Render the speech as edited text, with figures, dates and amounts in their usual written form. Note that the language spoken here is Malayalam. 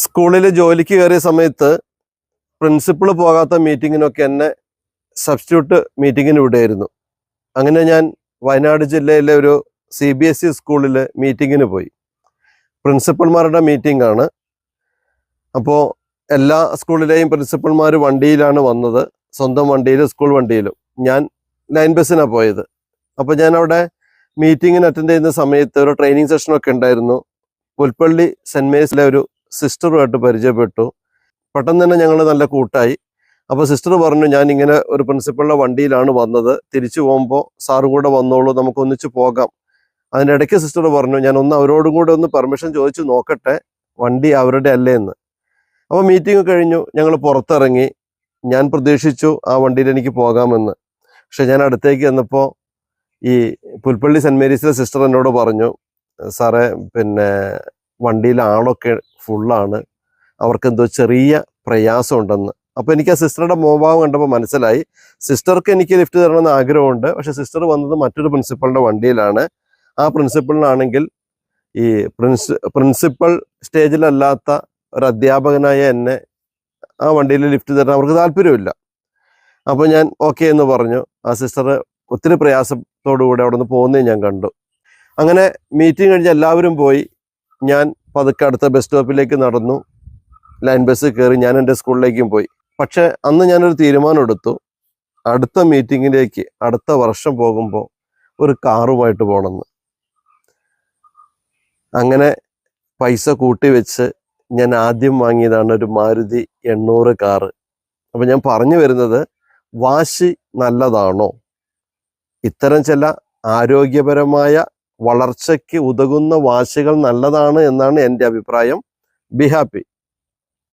സ്കൂളിൽ ജോലിക്ക് കയറിയ സമയത്ത് പ്രിൻസിപ്പൾ പോകാത്ത മീറ്റിങ്ങിനൊക്കെ എന്നെ സബ്സ്റ്റിറ്റ്യൂട്ട് മീറ്റിങ്ങിന് വിടുമായിരുന്നു. അങ്ങനെ ഞാൻ വയനാട് ജില്ലയിലെ ഒരു CBSE സ്കൂളിൽ മീറ്റിങ്ങിന് പോയി. പ്രിൻസിപ്പൾമാരുടെ മീറ്റിംഗ് ആണ്. അപ്പോൾ എല്ലാ സ്കൂളിലെയും പ്രിൻസിപ്പൾമാർ വണ്ടിയിലാണ് വന്നത്, സ്വന്തം വണ്ടിയിൽ, സ്കൂൾ വണ്ടിയിലും. ഞാൻ ലൈൻ ബസ്സിനാണ് പോയത്. അപ്പോൾ ഞാൻ അവിടെ മീറ്റിങ്ങിന് അറ്റൻഡ് ചെയ്യുന്ന സമയത്ത് ഒരു ട്രെയിനിങ് സെഷനൊക്കെ ഉണ്ടായിരുന്നു. പുൽപ്പള്ളി സെൻറ് മേരീസിലെ ഒരു സിസ്റ്ററുമായിട്ട് പരിചയപ്പെട്ടു. പെട്ടെന്ന് തന്നെ ഞങ്ങൾ നല്ല കൂട്ടായി. അപ്പോൾ സിസ്റ്റർ പറഞ്ഞു, ഞാൻ ഇങ്ങനെ ഒരു പ്രിൻസിപ്പളിൻ്റെ വണ്ടിയിലാണ് വന്നത്, തിരിച്ചു പോകുമ്പോൾ സാറും കൂടെ വന്നോളൂ, നമുക്ക് ഒന്നിച്ച് പോകാം. അതിൻ്റെ ഇടയ്ക്ക് സിസ്റ്റർ പറഞ്ഞു, ഞാൻ അവരോടും കൂടെ ഒന്ന് പെർമിഷൻ ചോദിച്ചു നോക്കട്ടെ, വണ്ടി അവരുടെ അല്ലേ എന്ന്. അപ്പോൾ മീറ്റിംഗ് കഴിഞ്ഞു, ഞങ്ങൾ പുറത്തിറങ്ങി. ഞാൻ പ്രതീക്ഷിച്ചു ആ വണ്ടിയിൽ എനിക്ക് പോകാമെന്ന്. പക്ഷെ ഞാൻ അടുത്തേക്ക് ചെന്നപ്പോൾ ഈ പുൽപ്പള്ളി സെൻറ് മേരീസിലെ സിസ്റ്റർ എന്നോട് പറഞ്ഞു, സാറേ വണ്ടിയിലെ ആളൊക്കെ ഫുള്ളാണ്, അവർക്കെന്തോ ചെറിയ പ്രയാസമുണ്ടെന്ന്. അപ്പോൾ എനിക്ക് ആ സിസ്റ്ററുടെ മോഭാവം കണ്ടപ്പോൾ മനസ്സിലായി, സിസ്റ്റർക്ക് എനിക്ക് ലിഫ്റ്റ് തരണമെന്ന് ആഗ്രഹമുണ്ട്, പക്ഷെ സിസ്റ്റർ വന്നത് മറ്റൊരു പ്രിൻസിപ്പളിൻ്റെ വണ്ടിയിലാണ്. ആ പ്രിൻസിപ്പളിനാണെങ്കിൽ ഈ പ്രിൻസിപ്പൽ സ്റ്റേജിലല്ലാത്ത ഒരു അധ്യാപകനായ എന്നെ ആ വണ്ടിയിൽ ലിഫ്റ്റ് തരാൻ അവർക്ക് താല്പര്യമില്ല. അപ്പോൾ ഞാൻ ഓക്കെ എന്ന് പറഞ്ഞു. ആ സിസ്റ്റർ ഒത്തിരി പ്രയാസത്തോടുകൂടി അവിടെ നിന്ന് പോകുന്നേ ഞാൻ കണ്ടു. അങ്ങനെ മീറ്റിംഗ് കഴിഞ്ഞ് എല്ലാവരും പോയി. ഞാൻ പതുക്കെ അടുത്ത ബസ് സ്റ്റോപ്പിലേക്ക് നടന്നു, ലൈൻ ബസ് കയറി ഞാൻ എൻ്റെ സ്കൂളിലേക്കും പോയി. പക്ഷെ അന്ന് ഞാനൊരു തീരുമാനം എടുത്തു, അടുത്ത മീറ്റിങ്ങിലേക്ക് അടുത്ത വർഷം പോകുമ്പോൾ ഒരു കാറുമായിട്ട് പോകണമെന്ന്. അങ്ങനെ പൈസ കൂട്ടി വെച്ച് ഞാൻ ആദ്യം വാങ്ങിയതാണ് ഒരു മാരുതി 800 കാറ്. അപ്പം ഞാൻ പറഞ്ഞു വരുന്നത്, വാശി നല്ലതാണോ? ഇത്തരം ചില ആരോഗ്യപരമായ വളർച്ചയ്ക്ക് ഉതകുന്ന വാശികൾ നല്ലതാണ് എന്നാണ് എൻ്റെ അഭിപ്രായം. Be happy.